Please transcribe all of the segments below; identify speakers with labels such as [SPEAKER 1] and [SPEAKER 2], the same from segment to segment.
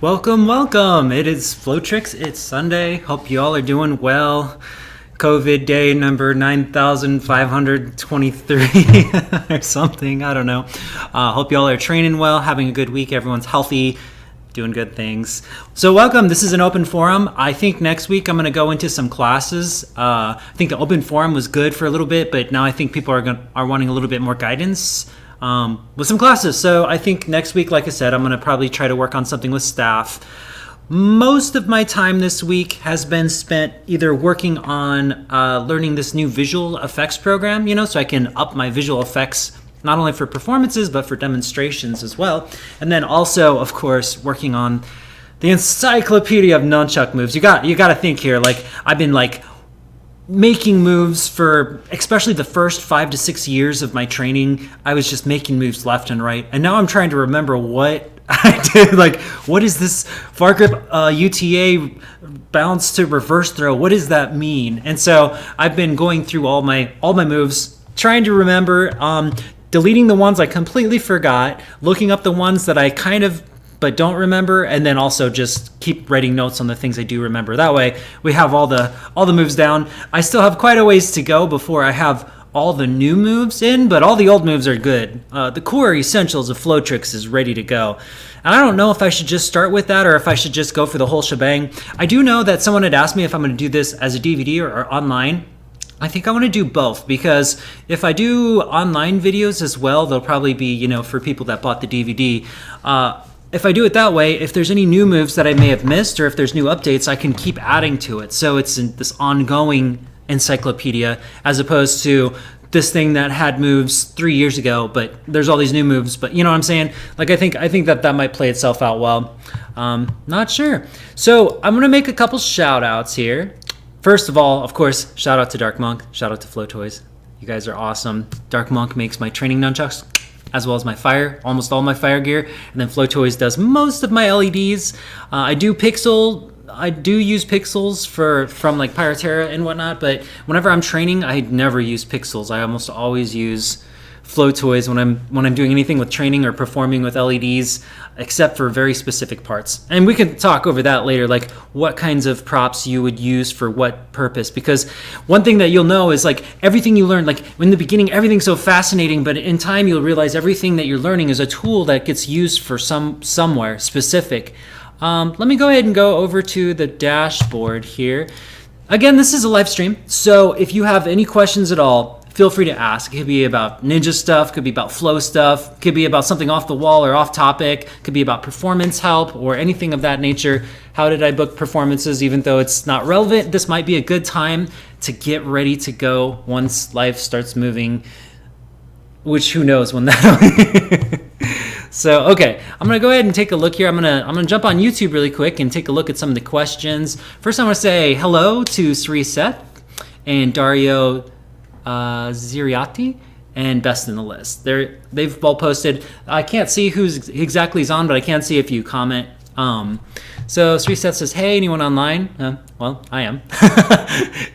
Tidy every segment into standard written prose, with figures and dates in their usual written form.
[SPEAKER 1] Welcome, welcome. It is Flowtricks. It's Sunday. Hope you all are doing well. COVID day number 9,523 or something. I don't know. Hope you all are training well, having a good week. Everyone's healthy, doing good things. So welcome. This is an open forum. I think next week I'm going to go into some classes. I think the open forum was good for a little bit, but now I think people are wanting a little bit more guidance. With some classes. So I think next week, like I said, I'm going to probably try to work on something with staff. Most of my time this week has been spent either working on learning this new visual effects program, so I can up my visual effects not only for performances, but for demonstrations as well. And then also, of course, working on the encyclopedia of nunchuck moves. You got to think here, I've been making moves for especially the first 5 to 6 years of my training. I was just making moves left and right, and now I'm trying to remember what I did. What is this far grip UTA bounce to reverse throw? What does that mean? And so I've been going through all my moves, trying to remember, deleting the ones I completely forgot, looking up the ones that I kind of but don't remember, and then also just keep writing notes on the things I do remember. That way we have all the moves down. I still have quite a ways to go before I have all the new moves in, but all the old moves are good. The core essentials of Flowtricks is ready to go. And I don't know if I should just start with that or if I should just go for the whole shebang. I do know that someone had asked me if I'm going to do this as a DVD or online. I think I want to do both, because if I do online videos as well, they'll probably be, for people that bought the DVD. If I do it that way, if there's any new moves that I may have missed or if there's new updates, I can keep adding to it. So it's this ongoing encyclopedia as opposed to this thing that had moves 3 years ago, but there's all these new moves. But you know what I'm saying? I think that might play itself out well. Not sure. So I'm going to make a couple shout outs here. First of all, of course, shout out to Dark Monk. Shout out to Flow Toys. You guys are awesome. Dark Monk makes my training nunchucks, as well as my almost all my fire gear, and then Flow Toys does most of my LEDs. I do use pixels from Pyroterra and whatnot, but whenever I'm training, I never use pixels. I almost always use Flow Toys when I'm doing anything with training or performing with LEDs, except for very specific parts. And we can talk over that later, what kinds of props you would use for what purpose. Because one thing that you'll know is everything you learn, in the beginning, everything's so fascinating, but in time you'll realize everything that you're learning is a tool that gets used for somewhere specific. Let me go ahead and go over to the dashboard here. Again, this is a live stream, so if you have any questions at all, feel free to ask. It could be about ninja stuff, could be about flow stuff, could be about something off the wall or off topic, could be about performance help or anything of that nature. How did I book performances? Even though it's not relevant, this might be a good time to get ready to go once life starts moving, which who knows when that. So, okay, I'm going to go ahead and take a look here. I'm going to jump on YouTube really quick and take a look at some of the questions. First, I want to say hello to Sri Seth and Dario Ziriati and Best in the List. They've all posted. I can't see who's exactly is on, but I can see if you comment. So Sri Seth says, hey, anyone online? Well, I am.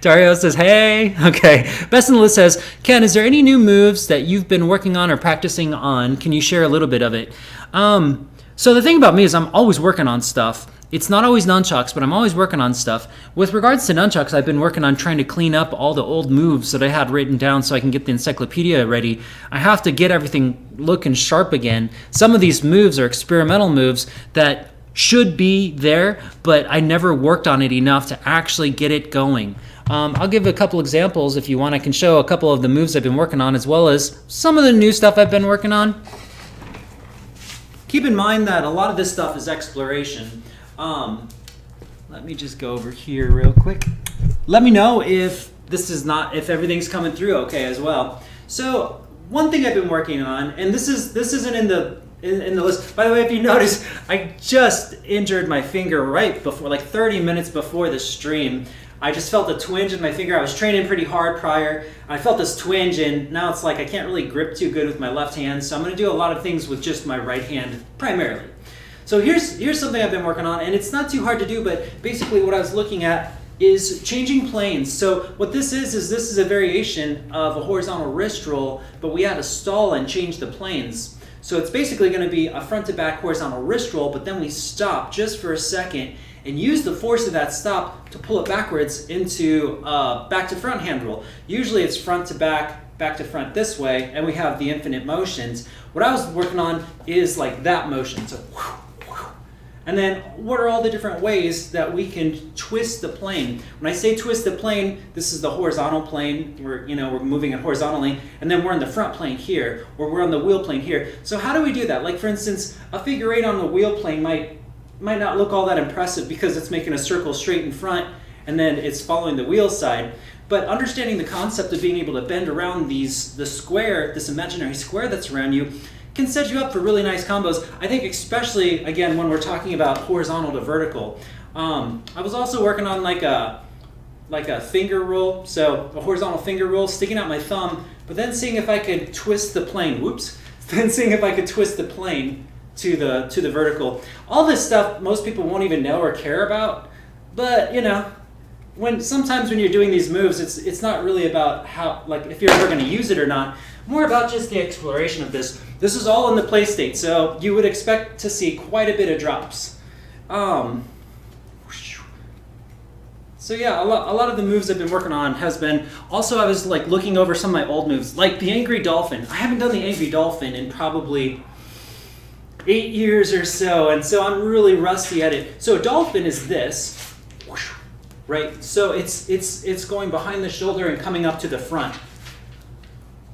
[SPEAKER 1] Dario says, hey. Okay. Best in the List says, Ken, is there any new moves that you've been working on or practicing on? Can you share a little bit of it? So the thing about me is I'm always working on stuff. It's not always nunchucks, but I'm always working on stuff. With regards to nunchucks, I've been working on trying to clean up all the old moves that I had written down so I can get the encyclopedia ready. I have to get everything looking sharp again. Some of these moves are experimental moves that should be there, but I never worked on it enough to actually get it going. I'll give a couple examples if you want. I can show a couple of the moves I've been working on as well as some of the new stuff I've been working on. Keep in mind that a lot of this stuff is exploration. Let me just go over here real quick. Let me know if if everything's coming through okay as well. So one thing I've been working on, and this isn't in the list. By the way, if you notice, I just injured my finger right before, 30 minutes before the stream. I just felt a twinge in my finger. I was training pretty hard prior. I felt this twinge, and now it's I can't really grip too good with my left hand. So I'm going to do a lot of things with just my right hand primarily. So here's something I've been working on, and it's not too hard to do, but basically what I was looking at is changing planes. So what this is a variation of a horizontal wrist roll, but we had to stall and change the planes. So it's basically going to be a front to back horizontal wrist roll, but then we stop just for a second and use the force of that stop to pull it backwards into back to front hand roll. Usually it's front to back to front this way, and we have the infinite motions. What I was working on is like that motion. So, and then what are all the different ways that we can twist the plane? When I say twist the plane, this is the horizontal plane. We're moving it horizontally, and then we're in the front plane here, or we're on the wheel plane here. So how do we do that? Like for instance, a figure eight on the wheel plane might not look all that impressive because it's making a circle straight in front, and then it's following the wheel side. But understanding the concept of being able to bend around the square, this imaginary square that's around you, can set you up for really nice combos. I think especially, again, when we're talking about horizontal to vertical. I was also working on like a finger roll, so a horizontal finger roll, sticking out my thumb, but then seeing if I could twist the plane, then seeing if I could twist the plane to the vertical. All this stuff most people won't even know or care about, but sometimes when you're doing these moves, it's not really about how, like, if you're ever going to use it or not. More about just the exploration of this. This is all in the play state, so you would expect to see quite a bit of drops. So yeah, a lot of the moves I've been working on has been. Also, I was like looking over some of my old moves, like the Angry Dolphin. I haven't done the Angry Dolphin in probably 8 years or so, and so I'm really rusty at it. So a dolphin is this. Right, so it's going behind the shoulder and coming up to the front,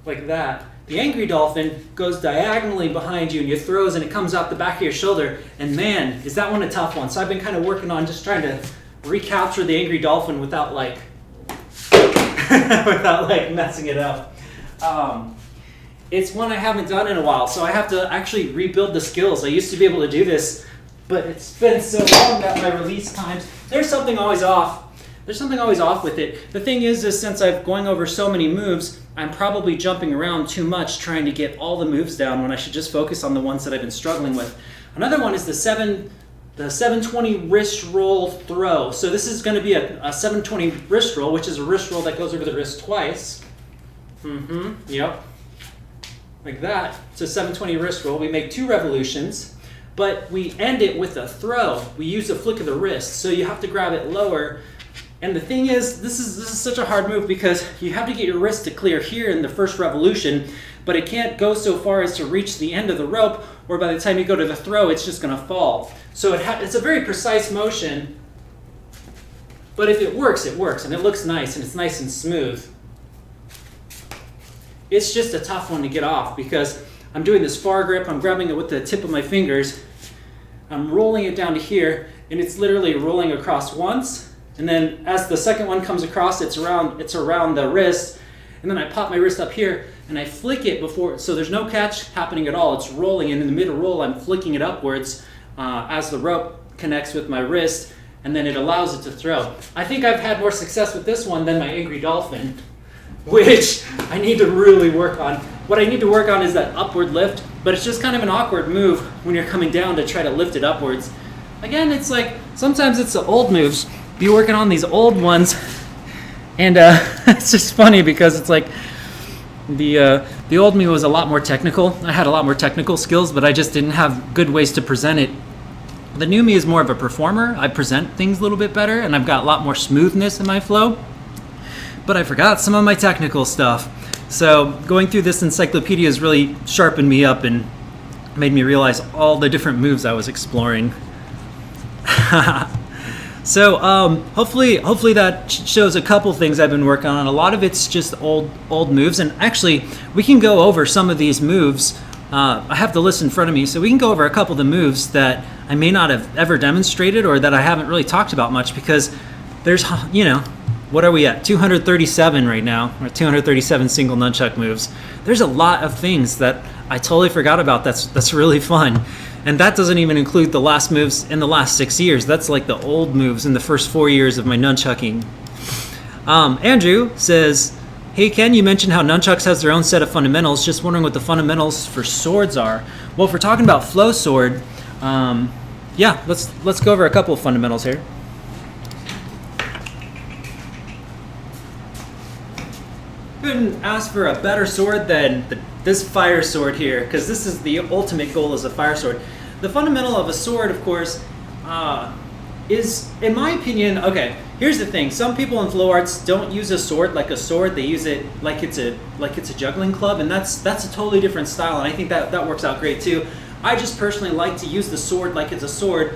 [SPEAKER 1] like that. The Angry Dolphin goes diagonally behind you and you throws and it comes out the back of your shoulder. And man, is that one a tough one. So I've been kind of working on just trying to recapture the Angry Dolphin without like messing it up. It's one I haven't done in a while, so I have to actually rebuild the skills. I used to be able to do this, but it's been so long that my release times, there's something always off. There's something always off with it. The thing is since I'm going over so many moves, I'm probably jumping around too much trying to get all the moves down when I should just focus on the ones that I've been struggling with. Another one is the 720 wrist roll throw. So this is going to be a 720 wrist roll, which is a wrist roll that goes over the wrist twice. Yep. Like that. It's a 720 wrist roll. We make 2 revolutions. But we end it with a throw. We use a flick of the wrist, so you have to grab it lower. And the thing is, this is such a hard move because you have to get your wrist to clear here in the first revolution, but it can't go so far as to reach the end of the rope, or by the time you go to the throw, it's just going to fall. So it's a very precise motion, but if it works, and it looks nice, and it's nice and smooth. It's just a tough one to get off because I'm doing this far grip, I'm grabbing it with the tip of my fingers, I'm rolling it down to here, and it's literally rolling across once, and then as the second one comes across, it's around the wrist, and then I pop my wrist up here, and I flick it before, so there's no catch happening at all, it's rolling, and in the middle roll, I'm flicking it upwards as the rope connects with my wrist, and then it allows it to throw. I think I've had more success with this one than my Angry Dolphin, which I need to really work on. What I need to work on is that upward lift, but it's just kind of an awkward move when you're coming down to try to lift it upwards. Again, it's like, sometimes it's the old moves. Be working on these old ones, and it's just funny because it's like the old me was a lot more technical. I had a lot more technical skills, but I just didn't have good ways to present it. The new me is more of a performer. I present things a little bit better, and I've got a lot more smoothness in my flow. But I forgot some of my technical stuff. So going through this encyclopedia has really sharpened me up and made me realize all the different moves I was exploring. So hopefully that shows a couple things I've been working on. A lot of it's just old moves, and actually we can go over some of these moves. I have the list in front of me, so we can go over a couple of the moves that I may not have ever demonstrated or that I haven't really talked about much, because there's, what are we at? 237 right now, or 237 single nunchuck moves. There's a lot of things that I totally forgot about that's really fun. And that doesn't even include the last moves in the last 6 years. That's like the old moves in the first 4 years of my nunchucking. Andrew says, hey Ken, you mentioned how nunchucks has their own set of fundamentals. Just wondering what the fundamentals for swords are. Well, if we're talking about flow sword, yeah, let's go over a couple of fundamentals here. couldn't ask for a better sword than this fire sword here, because this is the ultimate goal as a fire sword. The fundamental of a sword, of course, is, in my opinion, okay, here's the thing. Some people in flow arts don't use a sword like a sword. They use it like it's a juggling club, and that's a totally different style, and I think that works out great too. I just personally like to use the sword like it's a sword,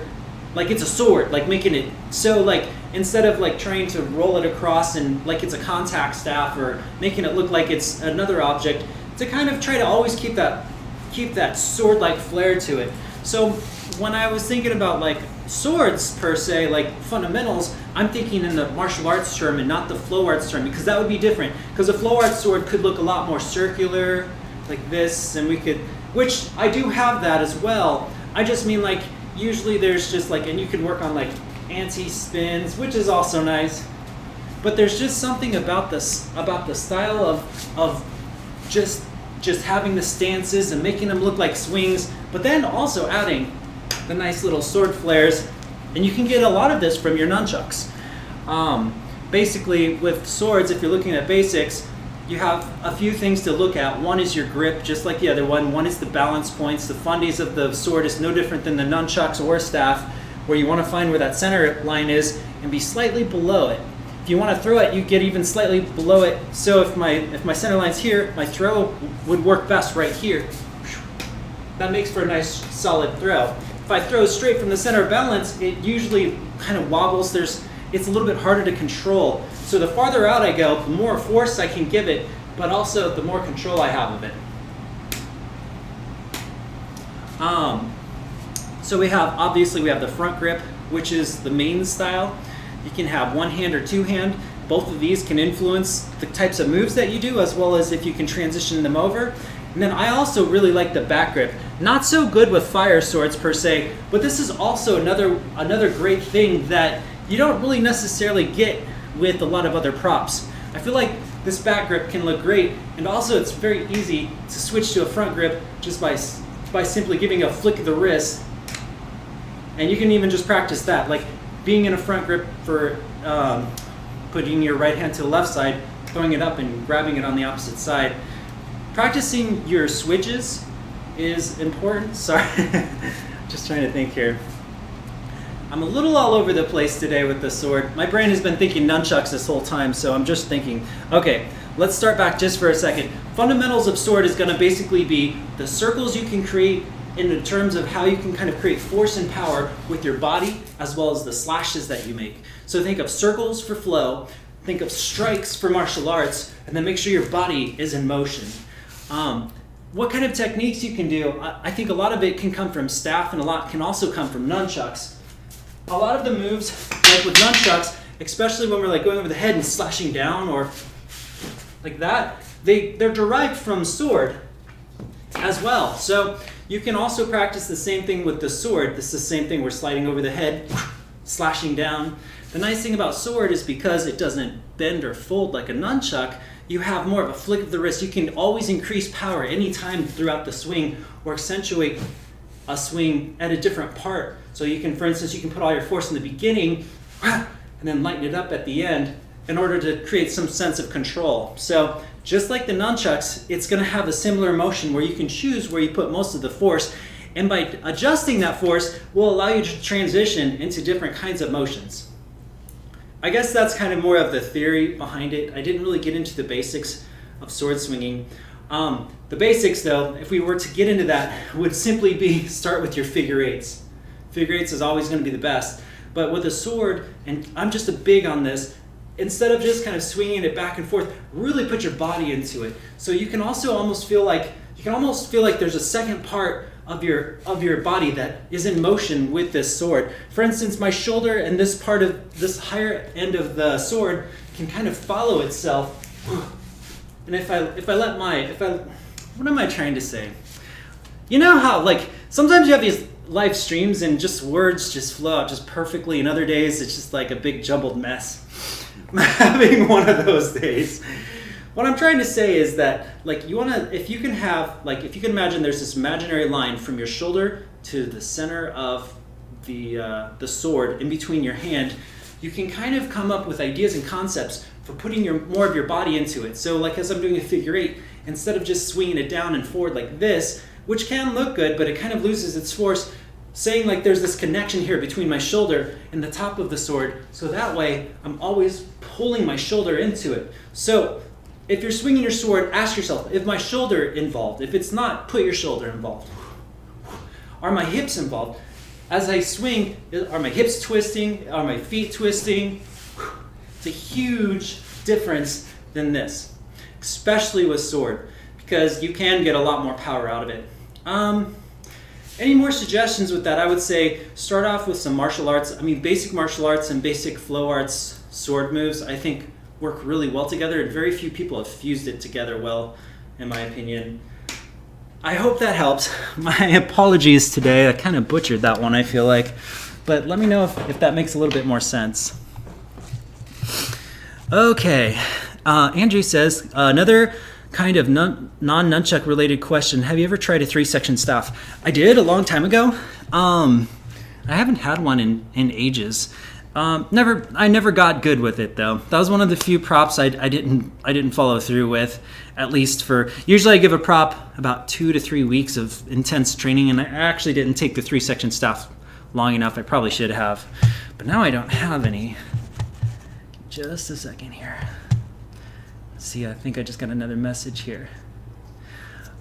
[SPEAKER 1] like making it so, like, instead of like trying to roll it across and like it's a contact staff or making it look like it's another object, to kind of try to always keep that sword-like flair to it. So when I was thinking about like swords per se, like fundamentals, I'm thinking in the martial arts term and not the flow arts term, because that would be different. Because a flow arts sword could look a lot more circular, like this, and which I do have that as well. I just mean, like, usually there's just like, and you can work on like anti-spins, which is also nice. But there's just something about the style of just having the stances and making them look like swings, but then also adding the nice little sword flares. And you can get a lot of this from your nunchucks. Basically, with swords, if you're looking at basics, you have a few things to look at. One is your grip, just like the other one. One is the balance points. The fundies of the sword is no different than the nunchucks or staff, where you want to find where that center line is and be slightly below it. If you want to throw it, you get even slightly below it. So if my center line's here, my throw would work best right here. That makes for a nice solid throw. If I throw straight from the center of balance, it usually kind of wobbles. It's a little bit harder to control. So the farther out I go, the more force I can give it, but also the more control I have of it. So obviously we have the front grip, which is the main style. You can have one hand or two hand. Both of these can influence the types of moves that you do, as well as if you can transition them over. And then I also really like the back grip. Not so good with fire swords per se, but this is also another great thing that you don't really necessarily get with a lot of other props. I feel like this back grip can look great, and also it's very easy to switch to a front grip just by simply giving a flick of the wrist. And you can even just practice that, like being in a front grip for putting your right hand to the left side, throwing it up and grabbing it on the opposite side. Practicing your switches is important. Sorry, just trying to think here. I'm a little all over the place today with the sword. My brain has been thinking nunchucks this whole time, so I'm just thinking, okay, let's start back just for a second. Fundamentals of sword is going to basically be the circles you can create in terms of how you can kind of create force and power with your body, as well as the slashes that you make. So think of circles for flow, think of strikes for martial arts, and then make sure your body is in motion. What kind of techniques you can do, I think a lot of it can come from staff, and a lot can also come from nunchucks. A lot of the moves, like with nunchucks, especially when we're like going over the head and slashing down or like that, they're derived from sword as well. So you can also practice the same thing with the sword. This is the same thing. We're sliding over the head, slashing down. The nice thing about sword is because it doesn't bend or fold like a nunchuck, you have more of a flick of the wrist. You can always increase power anytime throughout the swing or accentuate a swing at a different part. So you can, for instance, you can put all your force in the beginning and then lighten it up at the end in order to create some sense of control. So just like the nunchucks, it's going to have a similar motion where you can choose where you put most of the force, and by adjusting that force will allow you to transition into different kinds of motions. I guess that's kind of more of the theory behind it. I didn't really get into the basics of sword swinging. The basics, though, if we were to get into that, would simply be start with your figure eights. Figure eights is always going to be the best. But with a sword, and I'm just a big on this, instead of just kind of swinging it back and forth, really put your body into it. So you can also almost feel like there's a second part of your body that is in motion with this sword. For instance, my shoulder and this part of this higher end of the sword can kind of follow itself. And what am I trying to say? You know how, like, sometimes you have these live streams and just words just flow out just perfectly, and other days it's just like a big jumbled mess. I'm having one of those days. What I'm trying to say is that, like, if you can imagine there's this imaginary line from your shoulder to the center of the sword in between your hand, you can kind of come up with ideas and concepts for putting more of your body into it. So like as I'm doing a figure 8, instead of just swinging it down and forward like this, which can look good, but it kind of loses its force, saying like there's this connection here between my shoulder and the top of the sword, so that way I'm always pulling my shoulder into it. So if you're swinging your sword, ask yourself, is my shoulder involved? If it's not, put your shoulder involved. Are my hips involved? As I swing, are my hips twisting? Are my feet twisting? It's a huge difference than this, especially with sword, because you can get a lot more power out of it. Any more suggestions with that? I would say start off with some martial arts. I mean, basic martial arts and basic flow arts sword moves, I think, work really well together, and very few people have fused it together well, in my opinion. I hope that helps. My apologies today. I kind of butchered that one, I feel like. But let me know if that makes a little bit more sense. Okay. Andrew says, another kind of non-nunchuck related question. Have you ever tried a 3-section staff? I did a long time ago. I haven't had one in ages. I never got good with it though. That was one of the few props I didn't follow through with, at least for, usually I give a prop about 2 to 3 weeks of intense training, and I actually didn't take the 3-section staff long enough. I probably should have, but now I don't have any. Just a second here. Let's see, I think I just got another message here.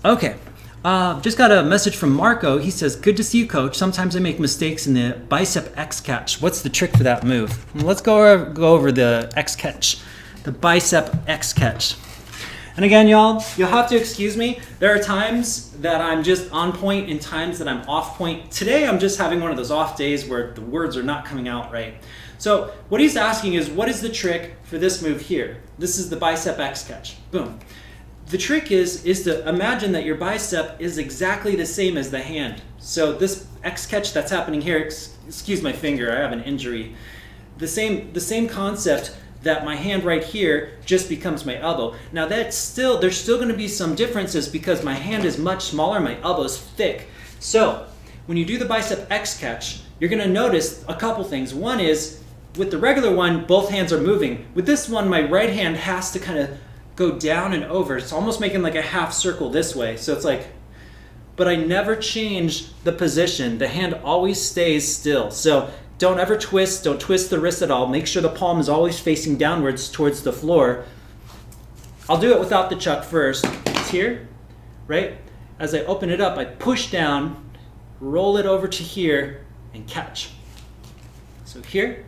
[SPEAKER 1] Okay. Just got a message from Marco. He says, good to see you, coach. Sometimes I make mistakes in the Bicep X-catch. What's the trick for that move? Well, let's go over the X-catch, the Bicep X-catch. And again, y'all, you'll have to excuse me. There are times that I'm just on point and times that I'm off point. Today, I'm just having one of those off days where the words are not coming out right. So what he's asking is, what is the trick for this move here? This is the Bicep X-catch. Boom. The trick is to imagine that your bicep is exactly the same as the hand. So this X-catch that's happening here, excuse my finger, I have an injury. The same concept, that my hand right here just becomes my elbow. Now there's still going to be some differences because my hand is much smaller, my elbow's thick. So when you do the Bicep X-catch, you're going to notice a couple things. One is, with the regular one, both hands are moving. With this one, my right hand has to kind of go down and over. It's almost making like a half circle this way. So it's like, but I never change the position. The hand always stays still. So don't ever twist, don't twist the wrist at all. Make sure the palm is always facing downwards towards the floor. I'll do it without the chuck first. It's here, right? As I open it up, I push down, roll it over to here, and catch. So here,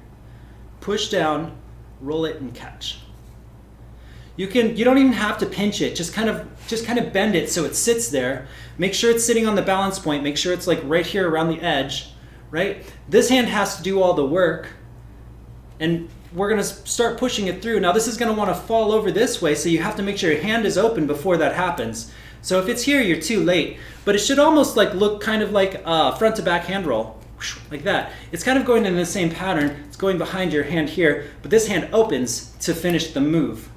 [SPEAKER 1] push down, roll it, and catch. You don't even have to pinch it. Just kind of bend it so it sits there. Make sure it's sitting on the balance point. Make sure it's like right here around the edge, right? This hand has to do all the work, and we're gonna start pushing it through. Now this is gonna wanna fall over this way, so you have to make sure your hand is open before that happens. So if it's here, you're too late. But it should almost like look kind of like a front to back hand roll, like that. It's kind of going in the same pattern. It's going behind your hand here, but this hand opens to finish the move.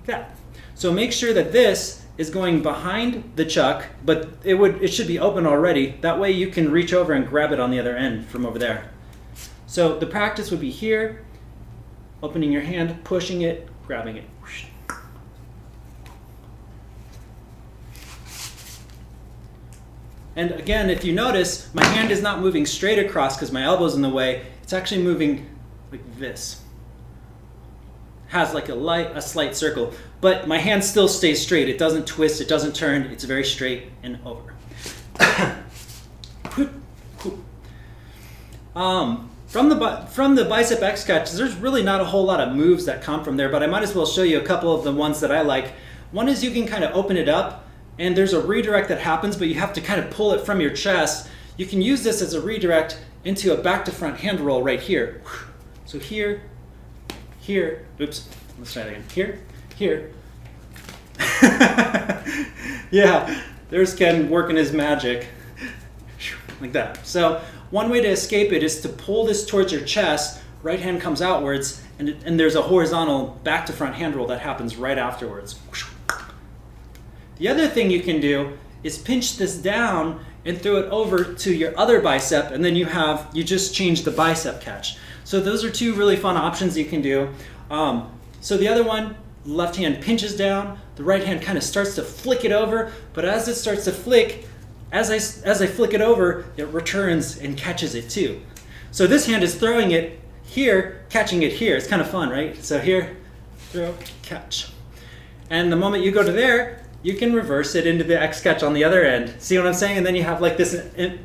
[SPEAKER 1] That. So make sure that this is going behind the chuck, but it should be open already. That way you can reach over and grab it on the other end from over there. So the practice would be here, opening your hand, pushing it, grabbing it. And again, if you notice, my hand is not moving straight across because my elbow's in the way. It's actually moving like this. Has like a slight circle, but my hand still stays straight. It doesn't twist, it doesn't turn, it's very straight and over. From the Bicep X-catch, there's really not a whole lot of moves that come from there, but I might as well show you a couple of the ones that I like. One is you can kind of open it up, and there's a redirect that happens, but you have to kind of pull it from your chest. You can use this as a redirect into a back to front hand roll right here. So here, oops, let's try that again. Here. Yeah, there's Ken working his magic. Like that. So one way to escape it is to pull this towards your chest, right hand comes outwards, and there's a horizontal back to front hand roll that happens right afterwards. The other thing you can do is pinch this down and throw it over to your other bicep, and then you just change the bicep catch. So those are two really fun options you can do. So the other one, left hand pinches down, the right hand kind of starts to flick it over, but as it starts to flick, as I flick it over, it returns and catches it too. So this hand is throwing it here, catching it here. It's kind of fun, right? So here, throw, catch. And the moment you go to there, you can reverse it into the X-catch on the other end. See what I'm saying? And then you have like this,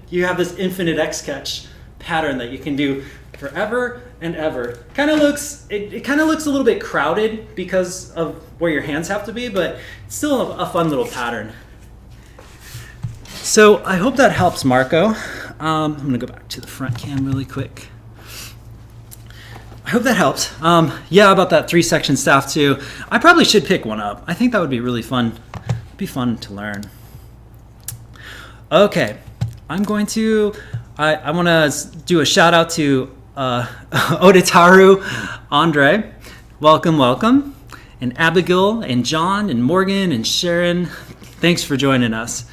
[SPEAKER 1] you have this infinite X-catch pattern that you can do forever and ever. It kind of looks a little bit crowded because of where your hands have to be, but it's still a fun little pattern. So I hope that helps, Marco. I'm gonna go back to the front cam really quick. I hope that helps. Yeah, about that 3-section staff too. I probably should pick one up. I think that would be really fun. It'd be fun to learn. Okay, I'm going to, I want to do a shout out to Odetaru, Andre. Welcome, welcome. And Abigail and John and Morgan and Sharon. Thanks for joining us.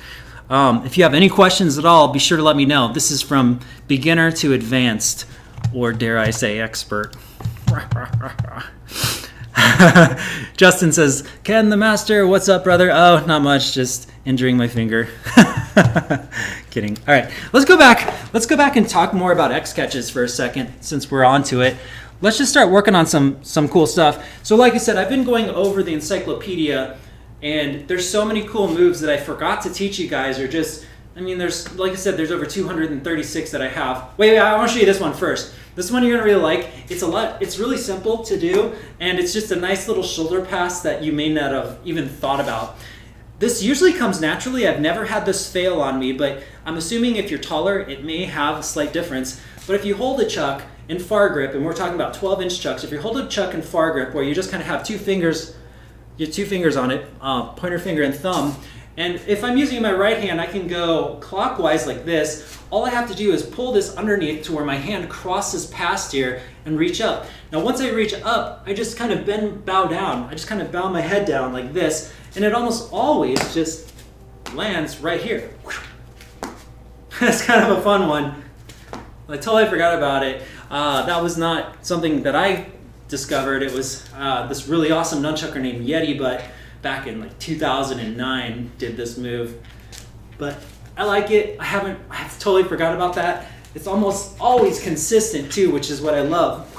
[SPEAKER 1] If you have any questions at all, be sure to let me know. This is from beginner to advanced, or dare I say expert. Justin says, Ken the Master, what's up, brother? Oh, not much, just injuring my finger. Kidding. All right, let's go back and talk more about X-catches for a second, since we're on to it. Let's just start working on some cool stuff. So like I said, I've been going over the encyclopedia, and there's so many cool moves that I forgot to teach you guys, or just, I mean, there's, like I said, there's over 236 that I have. Wait, I want to show you this one first. This one you're going to really like. It's really simple to do, and it's just a nice little shoulder pass that you may not have even thought about. This usually comes naturally. I've never had this fail on me, but I'm assuming if you're taller, it may have a slight difference. But if you hold a chuck in far grip, and we're talking about 12-inch chucks, if you hold a chuck in far grip where you just kind of have two fingers on it, pointer finger and thumb, and if I'm using my right hand, I can go clockwise like this. All I have to do is pull this underneath to where my hand crosses past here and reach up. Now once I reach up, I just kind of bow down. I just kind of bow my head down like this, and it almost always just lands right here. That's kind of a fun one. I totally forgot about it. That was not something that I discovered. It was this really awesome nunchucker named Yeti, but back in like 2009 did this move. But I like it. I've totally forgot about that. It's almost always consistent too, which is what I love.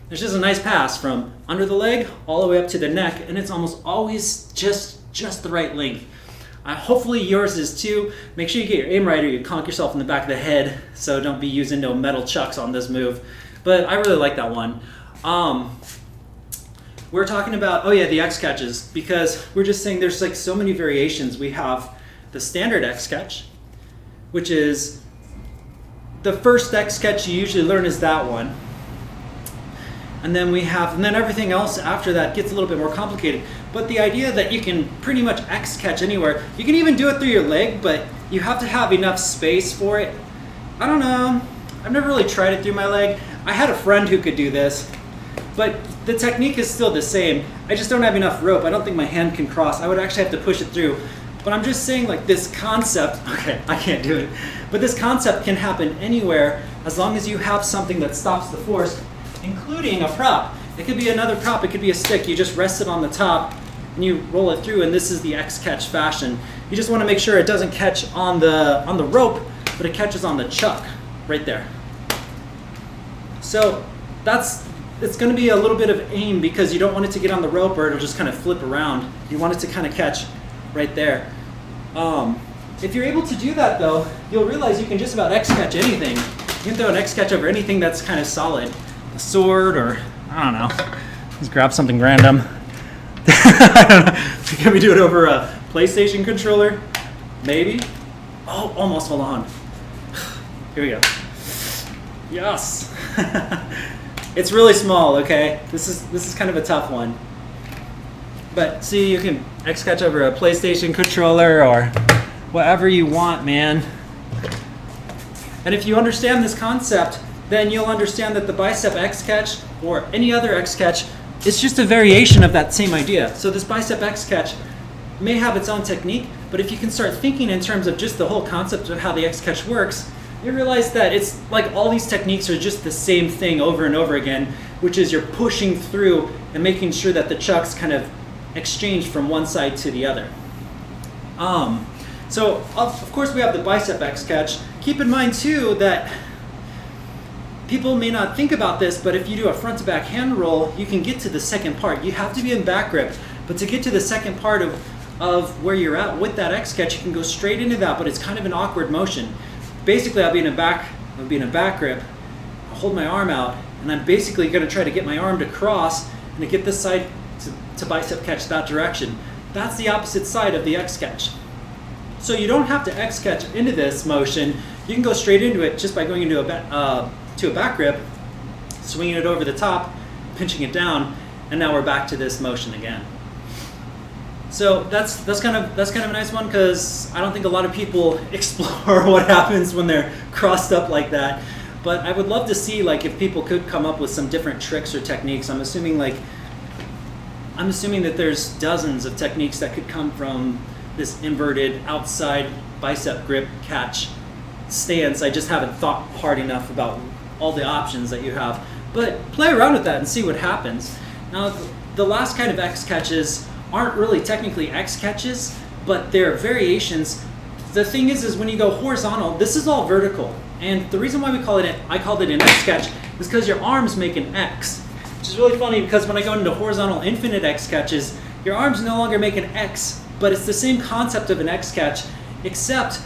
[SPEAKER 1] There's just a nice pass from under the leg all the way up to the neck, and it's almost always just the right length. Hopefully yours is too. Make sure you get your aim right or you conk yourself in the back of the head, so don't be using no metal chucks on this move. But I really like that one. We're talking about, oh yeah, the X-catches, because we're just saying there's like so many variations. We have the standard X-catch, which is the first X-catch you usually learn is that one. And then everything else after that gets a little bit more complicated. But the idea that you can pretty much X-catch anywhere, you can even do it through your leg, but you have to have enough space for it. I don't know, I've never really tried it through my leg. I had a friend who could do this, but the technique is still the same. I just don't have enough rope. I don't think my hand can cross. I would actually have to push it through. But I'm just saying, like, this concept, okay, I can't do it, but this concept can happen anywhere as long as you have something that stops the force, including a prop. It could be another prop, it could be a stick. You just rest it on the top and you roll it through, and this is the X-catch fashion. You just want to make sure it doesn't catch on the rope, but it catches on the chuck right there. So it's going to be a little bit of aim because you don't want it to get on the rope or it'll just kind of flip around. You want it to kind of catch right there. If you're able to do that though, you'll realize you can just about X-catch anything. You can throw an X-catch over anything that's kind of solid. A sword, or I don't know. Let's grab something random. I don't know. Can we do it over a PlayStation controller? Maybe. Oh, almost. Hold on. Here we go. Yes. It's really small. Okay. This is kind of a tough one. But see, you can X-catch over a PlayStation controller or whatever you want, man. And if you understand this concept, then you'll understand that the Bicep X-catch or any other X-catch is just a variation of that same idea. So this Bicep X-catch may have its own technique, but if you can start thinking in terms of just the whole concept of how the X-catch works, you realize that it's like all these techniques are just the same thing over and over again. which is you're pushing through and making sure that the chucks kind of exchange from one side to the other. So of course we have the Bicep X-catch. Keep in mind too that people may not think about this, but if you do a front to back hand roll, you can get to the second part. You have to be in back grip, but to get to the second part of where you're at with that X-catch, you can go straight into that, but it's kind of an awkward motion. Basically, I'll be in a back grip, I'll hold my arm out, and I'm basically going to try to get my arm to cross and to get this side to bicep catch that direction. That's the opposite side of the X-catch. So you don't have to X-catch into this motion. You can go straight into it just by going into to a back grip, swinging it over the top, pinching it down, and now we're back to this motion again. So that's kind of a nice one, because I don't think a lot of people explore what happens when they're crossed up like that. But I would love to see like if people could come up with some different tricks or techniques. I'm assuming that there's dozens of techniques that could come from this inverted outside bicep grip catch stance. I just haven't thought hard enough about all the options that you have. But play around with that and see what happens. Now, the last kind of X catches aren't really technically X catches, but they're variations. The thing is when you go horizontal, this is all vertical. And the reason why I called it an X catch is because your arms make an X. Which is really funny, because when I go into horizontal infinite X catches, your arms no longer make an X, but it's the same concept of an X catch, except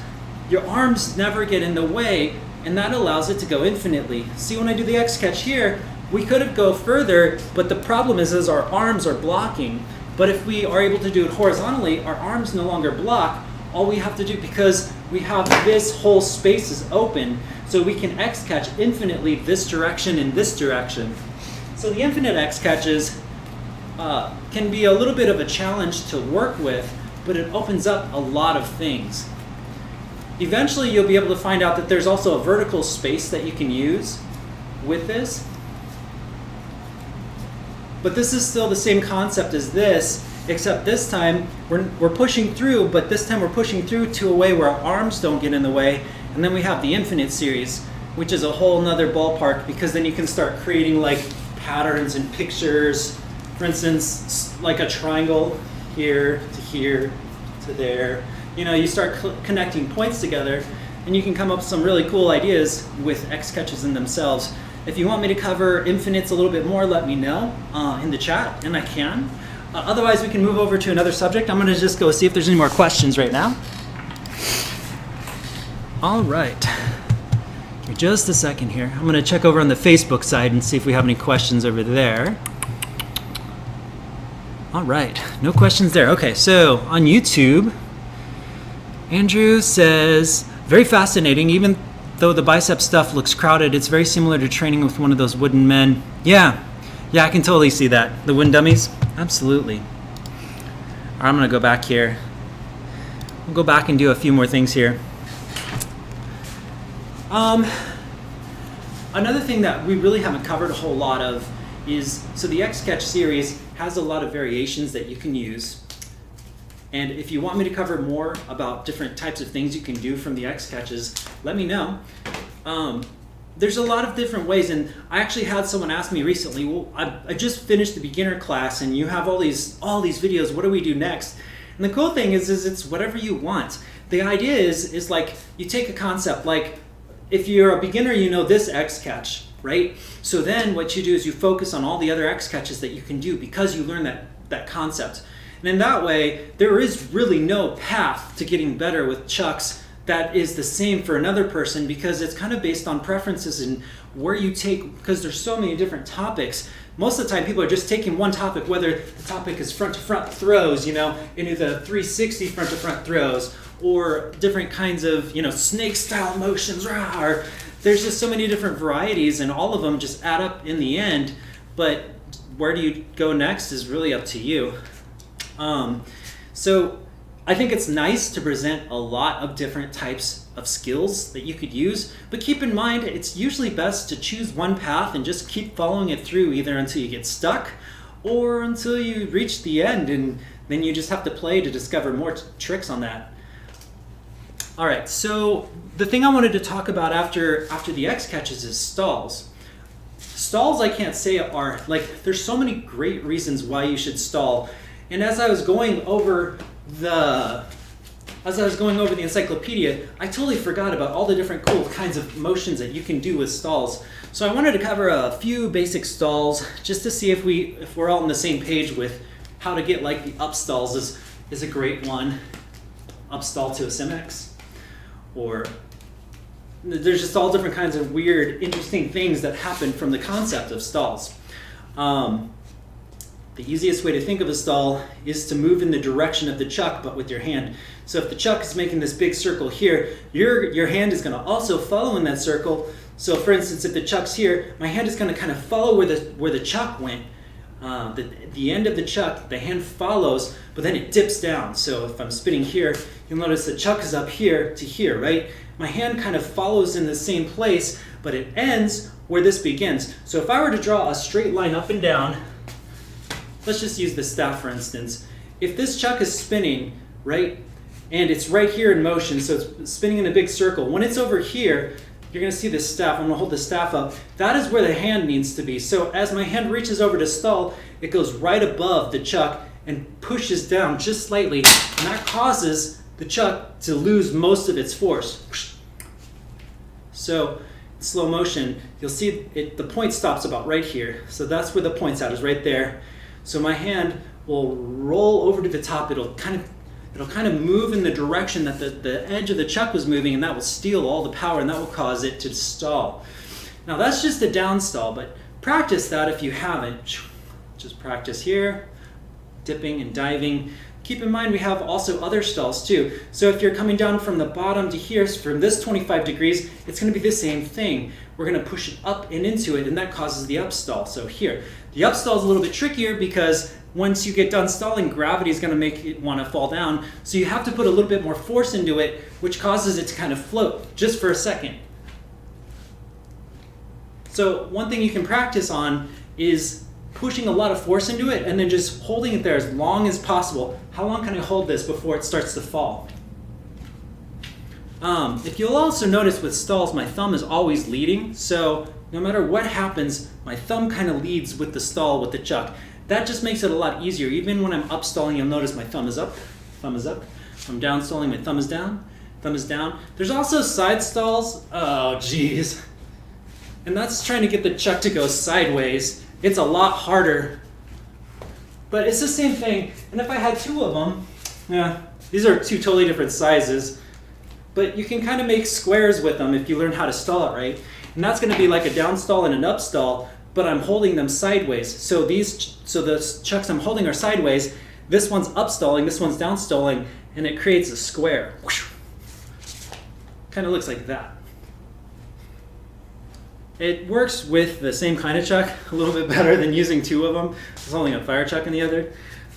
[SPEAKER 1] your arms never get in the way, and that allows it to go infinitely. See, when I do the X catch here, we could have go further, but the problem is our arms are blocking. But if we are able to do it horizontally, our arms no longer block. All we have to do, because we have this whole space is open, so we can X catch infinitely this direction and this direction. So the infinite X catches can be a little bit of a challenge to work with, but it opens up a lot of things. Eventually you'll be able to find out that there's also a vertical space that you can use with this. But this is still the same concept as this, except this time we're pushing through, but this time we're pushing through to a way where our arms don't get in the way. And then we have the infinite series, which is a whole nother ballpark, because then you can start creating like patterns and pictures. For instance, like a triangle here to there. You know, you start connecting points together, and you can come up with some really cool ideas with X catches in themselves. If you want me to cover infinites a little bit more, let me know in the chat, and I can. Otherwise, we can move over to another subject. I'm going to just go see if there's any more questions right now. All right. Give me just a second here. I'm going to check over on the Facebook side and see if we have any questions over there. All right. No questions there. Okay, so on YouTube, Andrew says, very fascinating. Even though the bicep stuff looks crowded, it's very similar to training with one of those wooden men. Yeah, I can totally see that. The wooden dummies? Absolutely. All right, I'm going to go back here. We'll go back and do a few more things here. Another thing that we really haven't covered a whole lot of is, so the X-catch series has a lot of variations that you can use. And if you want me to cover more about different types of things you can do from the X-catches, let me know. There's a lot of different ways, and I actually had someone ask me recently, well, I just finished the beginner class and you have all these videos, what do we do next? And the cool thing is it's whatever you want. The idea is like, you take a concept, like if you're a beginner, you know this X-catch, right? So then what you do is you focus on all the other X-catches that you can do because you learn that concept. And in that way, there is really no path to getting better with chucks that is the same for another person, because it's kind of based on preferences and where you take, because there's so many different topics. Most of the time people are just taking one topic, whether the topic is front to front throws, you know, into the 360 front to front throws, or different kinds of, you know, snake style motions, or there's just so many different varieties, and all of them just add up in the end. But where do you go next is really up to you. So I think it's nice to present a lot of different types of skills that you could use, but keep in mind it's usually best to choose one path and just keep following it through, either until you get stuck or until you reach the end, and then you just have to play to discover more tricks on that. All right, so the thing I wanted to talk about after the X catches is stalls. stalls, I can't say are, like, there's so many great reasons why you should stall. And as I was going over the encyclopedia, I totally forgot about all the different cool kinds of motions that you can do with stalls. So I wanted to cover a few basic stalls just to see if we're all on the same page with how to get, like, the up stalls is a great one. Up stall to a Simex. Or there's just all different kinds of weird, interesting things that happen from the concept of stalls. The easiest way to think of a stall is to move in the direction of the chuck, but with your hand. So if the chuck is making this big circle here, your hand is going to also follow in that circle. So for instance, if the chuck's here, my hand is going to kind of follow where the chuck went. The end of the chuck, the hand follows, but then it dips down. So if I'm spinning here, you'll notice the chuck is up here to here, right? My hand kind of follows in the same place, but it ends where this begins. So if I were to draw a straight line up and down, let's just use the staff for instance. If this chuck is spinning, right, and it's right here in motion, so it's spinning in a big circle. When it's over here, you're going to see this staff. I'm going to hold the staff up. That is where the hand needs to be. So as my hand reaches over to stall, it goes right above the chuck and pushes down just slightly, and that causes the chuck to lose most of its force. So in slow motion, you'll see the point stops about right here. So that's where the point's at, is right there. So my hand will roll over to the top. It'll kind of move in the direction that the edge of the chuck was moving, and that will steal all the power, and that will cause it to stall. Now that's just a down stall, but practice that if you haven't. Just practice here, dipping and diving. Keep in mind we have also other stalls too. So if you're coming down from the bottom to here, from this 25 degrees, it's going to be the same thing. We're going to push it up and into it, and that causes the up stall. So here, the up stall is a little bit trickier because once you get done stalling, gravity is going to make it want to fall down. So you have to put a little bit more force into it, which causes it to kind of float just for a second. So one thing you can practice on is pushing a lot of force into it and then just holding it there as long as possible. How long can I hold this before it starts to fall? If you'll also notice with stalls, my thumb is always leading. So no matter what happens, my thumb kind of leads with the stall with the chuck. That just makes it a lot easier. Even when I'm up stalling, you'll notice my thumb is up, thumb is up. If I'm down stalling, my thumb is down, thumb is down. There's also side stalls. Oh, geez. And that's trying to get the chuck to go sideways. It's a lot harder, but it's the same thing. And if I had two of them, yeah, these are two totally different sizes, but you can kind of make squares with them if you learn how to stall it right. And that's going to be like a down stall and an up stall, but I'm holding them sideways. So the chucks I'm holding are sideways. This one's up stalling, this one's down stalling, and it creates a square. Kind of looks like that. It works with the same kind of chuck a little bit better than using two of them. There's only a fire chuck in the other.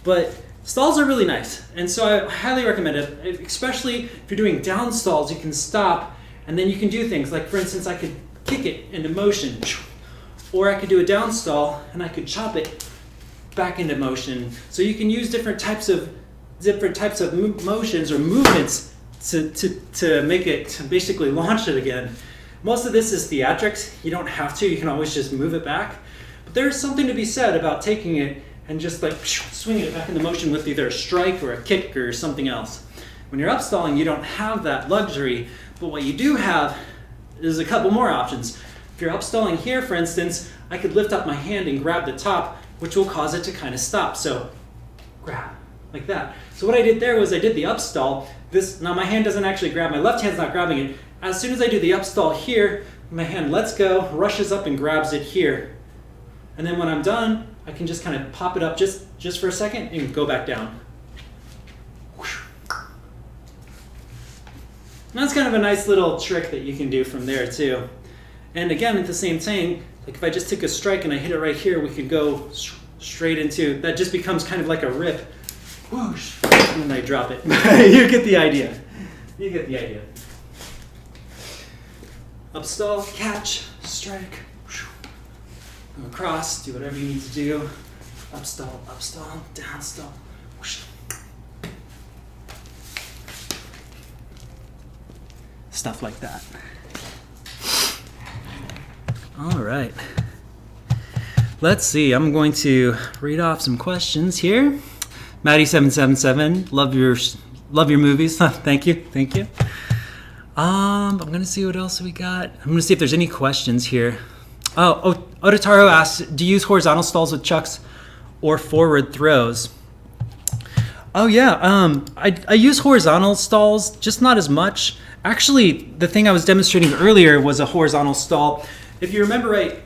[SPEAKER 1] But stalls are really nice, and so I highly recommend it, especially if you're doing down stalls. You can stop, and then you can do things like, for instance, I could kick it into motion, or I could do a down stall, and I could chop it back into motion. So you can use different types of motions or movements to make it, to basically launch it again. Most of this is theatrics. You don't have to. You can always just move it back. But there's something to be said about taking it and just like swinging it back into motion with either a strike or a kick or something else. When you're up stalling, you don't have that luxury. But what you do have is a couple more options. If you're up stalling here, for instance, I could lift up my hand and grab the top, which will cause it to kind of stop. So grab like that. So what I did there was I did the up stall. Now my hand doesn't actually grab. My left hand's not grabbing it. As soon as I do the up stall here, my hand lets go, rushes up and grabs it here. And then when I'm done, I can just kind of pop it up just for a second and go back down. And that's kind of a nice little trick that you can do from there too. And again, at the same thing, like if I just took a strike and I hit it right here, we could go straight into, that just becomes kind of like a rip. Whoosh, and then I drop it. You get the idea. You get the idea. Up stall, catch, strike, go across, do whatever you need to do. Up stall, down stall. Stuff like that. All right. Let's see. I'm going to read off some questions here. Maddie777, love your movies. Thank you. I'm gonna see what else we got. I'm gonna see if there's any questions here. Ototaro asked, do you use horizontal stalls with chucks or forward throws? Oh yeah, I use horizontal stalls, just not as much. Actually, the thing I was demonstrating earlier was a horizontal stall. If you remember right,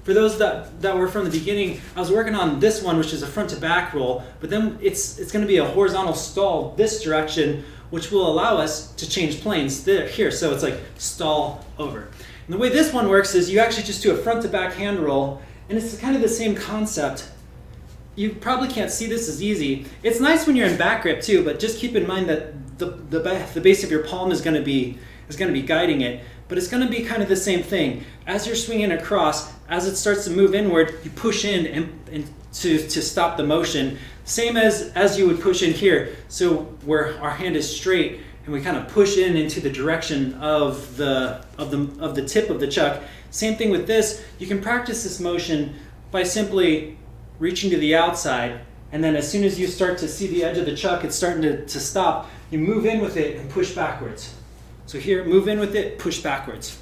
[SPEAKER 1] for those that were from the beginning, I was working on this one, which is a front to back roll, but then it's going to be a horizontal stall this direction, which will allow us to change planes here. So it's like stall over. And the way this one works is you actually just do a front to back hand roll, and it's kind of the same concept. You probably can't see this as easy. It's nice when you're in back grip too, but just keep in mind that the base of your palm is going to be guiding it. But it's going to be kind of the same thing. As you're swinging across, as it starts to move inward, you push in and to stop the motion. Same as you would push in here. So where our hand is straight, and we kind of push into the direction of the tip of the chuck. Same thing with this. You can practice this motion by simply reaching to the outside, and then as soon as you start to see the edge of the chuck, it's starting to stop. You move in with it and push backwards. So here, move in with it, push backwards.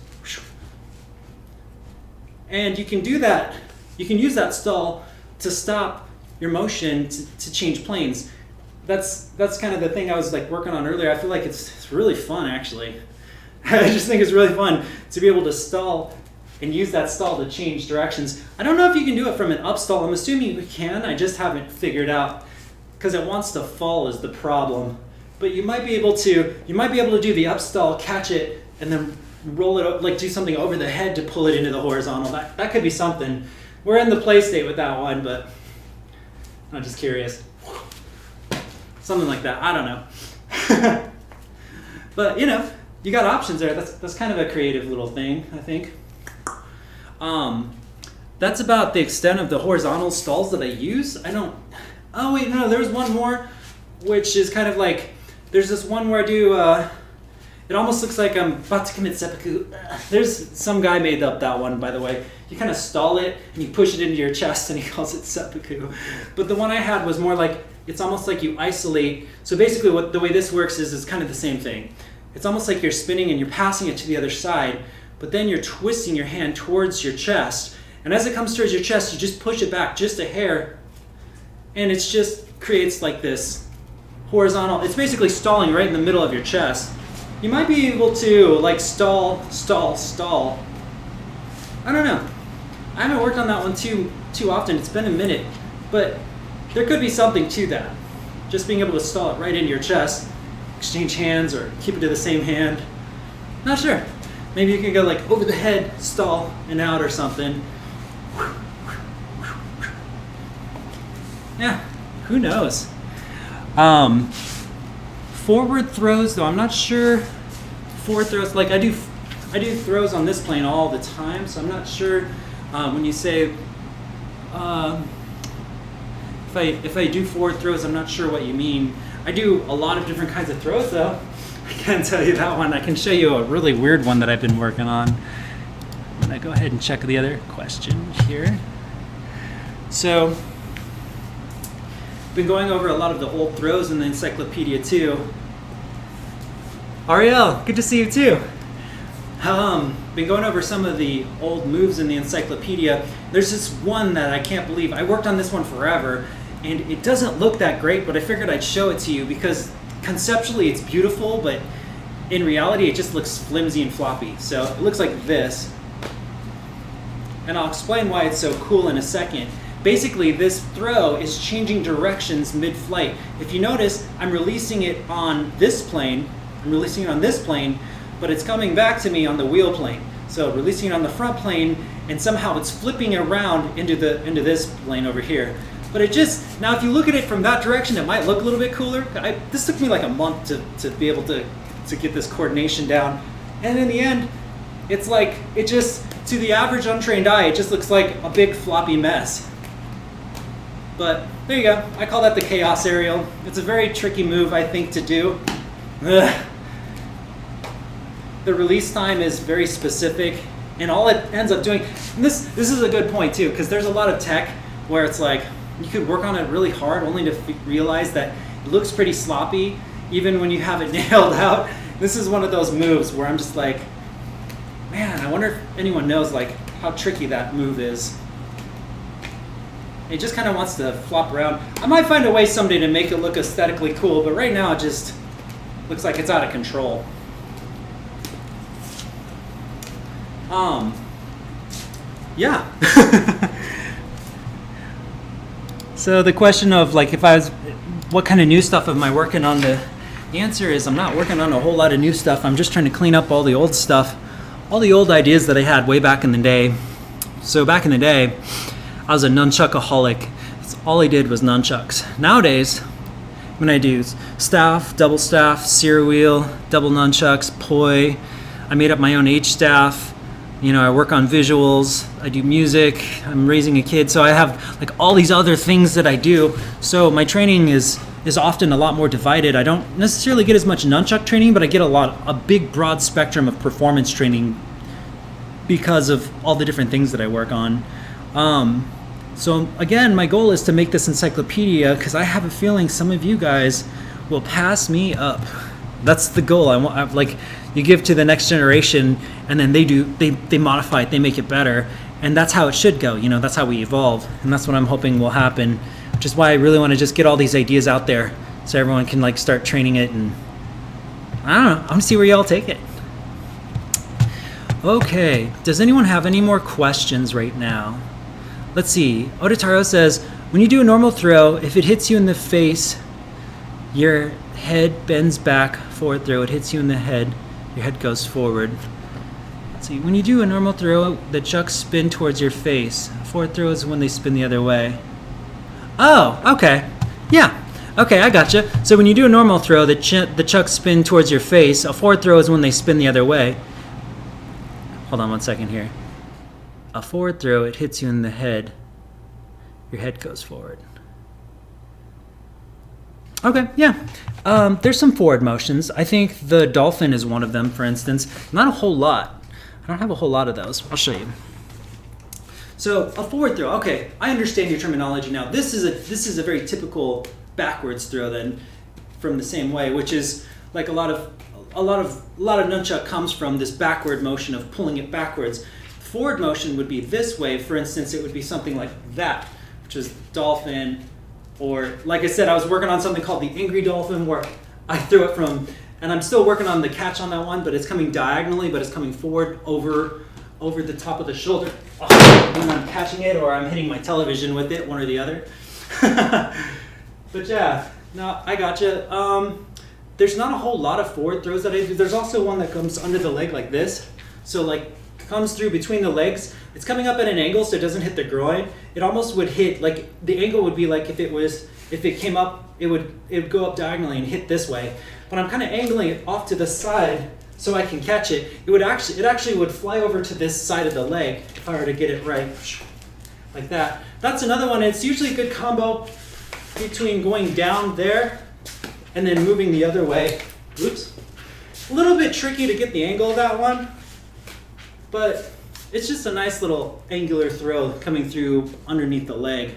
[SPEAKER 1] And you can do that. You can use that stall to stop your motion to change planes. That's kind of the thing I was like working on earlier. I feel like it's really fun actually. I just think it's really fun to be able to stall and use that stall to change directions. I don't know if you can do it from an up stall. I'm assuming you can. I just haven't figured out because it wants to fall is the problem. But you might be able to do the up stall, catch it, and then roll it up, like do something over the head to pull it into the horizontal. That could be something. We're in the play state with that one, but I'm just curious. Something like that. I don't know. But you know, you got options there. That's kind of a creative little thing, I think. That's about the extent of the horizontal stalls that I use. Oh wait, no, there's one more, which is kind of like, there's this one where I do, it almost looks like I'm about to commit seppuku. There's some guy made up that one, by the way. You kind of stall it and you push it into your chest and he calls it seppuku. But the one I had was more like, it's almost like you isolate. So basically the way this works is it's kind of the same thing. It's almost like you're spinning and you're passing it to the other side, but then you're twisting your hand towards your chest. And as it comes towards your chest, you just push it back just a hair, and it just creates like this horizontal. It's basically stalling right in the middle of your chest. You might be able to like stall. I don't know. I haven't worked on that one too often. It's been a minute, but there could be something to that. Just being able to stall it right into your chest, exchange hands, or keep it to the same hand. Not sure. Maybe you could go like over the head, stall, and out or something. Yeah, who knows? Forward throws, though, I'm not sure. Forward throws, like I do throws on this plane all the time, so I'm not sure when you say if I do forward throws, I'm not sure what you mean. I do a lot of different kinds of throws, though. I can't tell you that one. I can show you a really weird one that I've been working on. I'm gonna go ahead and check the other question here. So, been going over a lot of the old throws in the encyclopedia too. Ariel, good to see you too. Been going over some of the old moves in the encyclopedia. There's this one that I can't believe. I worked on this one forever, and it doesn't look that great, but I figured I'd show it to you because conceptually it's beautiful, but in reality it just looks flimsy and floppy. So it looks like this. And I'll explain why it's so cool in a second. Basically, this throw is changing directions mid-flight. If you notice, I'm releasing it on this plane. But it's coming back to me on the wheel plane. So releasing it on the front plane, and somehow it's flipping around into this plane over here. But it just, now if you look at it from that direction, it might look a little bit cooler. This took me like a month to be able to get this coordination down. And in the end, it's like, it just, to the average untrained eye, it just looks like a big floppy mess. But there you go. I call that the chaos aerial. It's a very tricky move, I think, to do. Ugh. The release time is very specific. And all it ends up doing, and this is a good point too, because there's a lot of tech where it's like you could work on it really hard only to realize that it looks pretty sloppy even when you have it nailed out. This is one of those moves where I'm just like, man, I wonder if anyone knows like how tricky that move is. It just kind of wants to flop around. I might find a way someday to make it look aesthetically cool, but right now it just looks like it's out of control. Yeah. So the question of like, what kind of new stuff am I working on? The answer is I'm not working on a whole lot of new stuff. I'm just trying to clean up all the old stuff, all the old ideas that I had way back in the day. So back in the day, I was a nunchuckaholic. All I did was nunchucks. Nowadays, when I do staff, double staff, sear wheel, double nunchucks, poi, I made up my own H staff. You know, I work on visuals, I do music, I'm raising a kid, so I have like all these other things that I do. So my training is often a lot more divided. I don't necessarily get as much nunchuck training, but I get a big broad spectrum of performance training because of all the different things that I work on. So again, my goal is to make this encyclopedia because I have a feeling some of you guys will pass me up. That's the goal. Like you give to the next generation, and then they modify it, they make it better, and that's how it should go. You know, that's how we evolve, and that's what I'm hoping will happen. Which is why I really want to just get all these ideas out there, so everyone can like start training it, and I don't know. I want to see where y'all take it. Okay. Does anyone have any more questions right now? Let's see. Odotaro says, when you do a normal throw, if it hits you in the face, your head bends back. Forward throw, it hits you in the head, your head goes forward. Let's see. When you do a normal throw, the chucks spin towards your face. Forward throw is when they spin the other way. Oh, okay. Yeah. Okay, I gotcha. So when you do a normal throw, the chucks spin towards your face. A forward throw is when they spin the other way. Hold on one second here. A forward throw, it hits you in the head. Your head goes forward. Okay, yeah. There's some forward motions. I think the dolphin is one of them, for instance. Not a whole lot. I don't have a whole lot of those. I'll show you. So a forward throw. Okay, I understand your terminology now. This is a very typical backwards throw then, from the same way, which is like a lot of nunchuck comes from this backward motion of pulling it backwards. Forward motion would be this way. For instance, it would be something like that, which is dolphin, or like I said, I was working on something called the angry dolphin where I threw it from, and I'm still working on the catch on that one, but it's coming diagonally, but it's coming forward over the top of the shoulder when I'm catching it, or I'm hitting my television with it, one or the other. But yeah, no, I gotcha. There's not a whole lot of forward throws that I do. There's also one that comes under the leg like this. So like comes through between the legs. It's coming up at an angle so it doesn't hit the groin. It almost would hit, like the angle would be like if it came up, it would go up diagonally and hit this way. But I'm kind of angling it off to the side so I can catch it. It actually would fly over to this side of the leg if I were to get it right, like that. That's another one. It's usually a good combo between going down there and then moving the other way. Oops. A little bit tricky to get the angle of that one, but it's just a nice little angular throw coming through underneath the leg.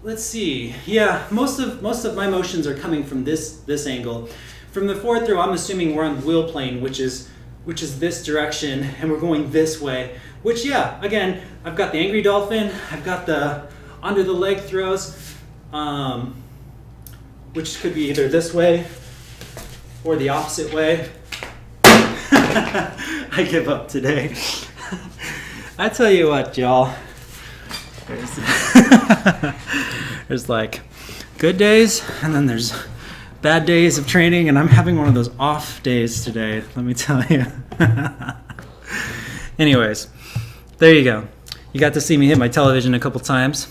[SPEAKER 1] Let's see. Yeah, most of my motions are coming from this angle. From the forward throw, I'm assuming we're on the wheel plane, which is this direction, and we're going this way. Which, yeah, again, I've got the angry dolphin, I've got the under the leg throws, which could be either this way or the opposite way. I give up today. I tell you what, y'all. There's like good days, and then there's bad days of training, and I'm having one of those off days today, let me tell you. Anyways, there you go. You got to see me hit my television a couple times.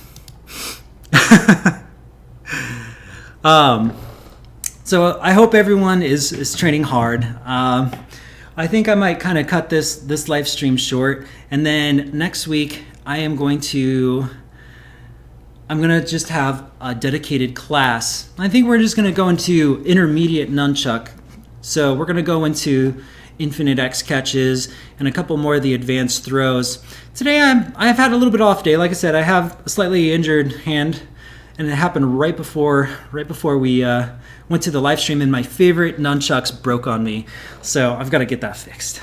[SPEAKER 1] So I hope everyone is training hard. I think I might kind of cut this live stream short, and then next week I'm going to just have a dedicated class. I think we're just going to go into intermediate nunchuck. So we're going to go into infinite X-catches and a couple more of the advanced throws. Today I've had a little bit off day. Like I said, I have a slightly injured hand, and it happened right before we went to the live stream, and my favorite nunchucks broke on me. So I've got to get that fixed.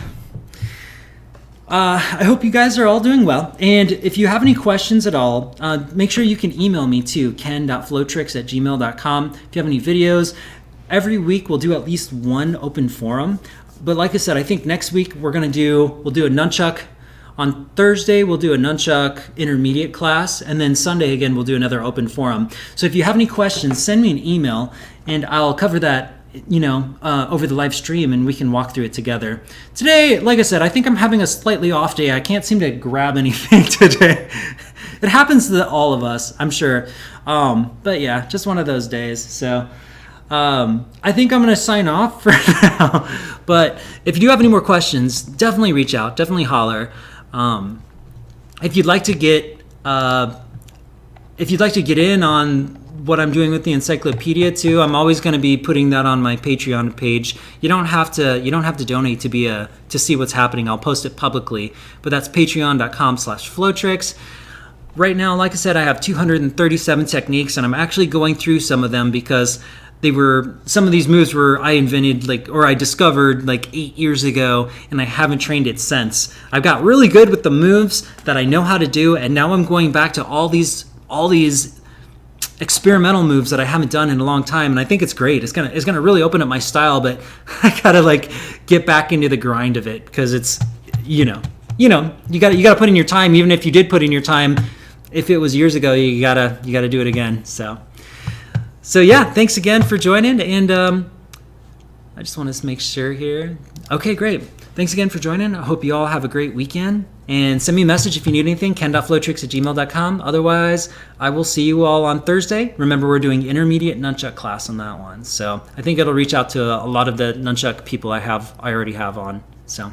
[SPEAKER 1] I hope you guys are all doing well. And if you have any questions at all, make sure you can email me to ken.flowtricks@gmail.com. If you have any videos, every week we'll do at least one open forum. But like I said, I think next week we'll do a nunchuck. On Thursday, we'll do a nunchuck intermediate class, and then Sunday again, we'll do another open forum. So if you have any questions, send me an email, and I'll cover that over the live stream, and we can walk through it together. Today, like I said, I think I'm having a slightly off day. I can't seem to grab anything today. It happens to all of us, I'm sure. But yeah, just one of those days. So I think I'm going to sign off for now. But if you do have any more questions, definitely reach out. Definitely holler. If you'd like to get in on what I'm doing with the encyclopedia too, I'm always going to be putting that on my Patreon page. You don't have to donate to see what's happening. I'll post it publicly, but that's patreon.com/flowtricks. Right now, like I said, I have 237 techniques, and I'm actually going through some of them because some of these moves I invented or I discovered 8 years ago, and I haven't trained it since. I've got really good with the moves that I know how to do, and now I'm going back to all these experimental moves that I haven't done in a long time, and I think it's great. It's gonna really open up my style, but I gotta get back into the grind of it, because it's you gotta put in your time. Even if you did put in your time, if it was years ago, you gotta do it again. So yeah, thanks again for joining, and I just want to make sure here. Okay, great. Thanks again for joining. I hope you all have a great weekend, and send me a message if you need anything, ken.flowtricks@gmail.com. Otherwise, I will see you all on Thursday. Remember, we're doing intermediate nunchuck class on that one, so I think it'll reach out to a lot of the nunchuck people I already have on. So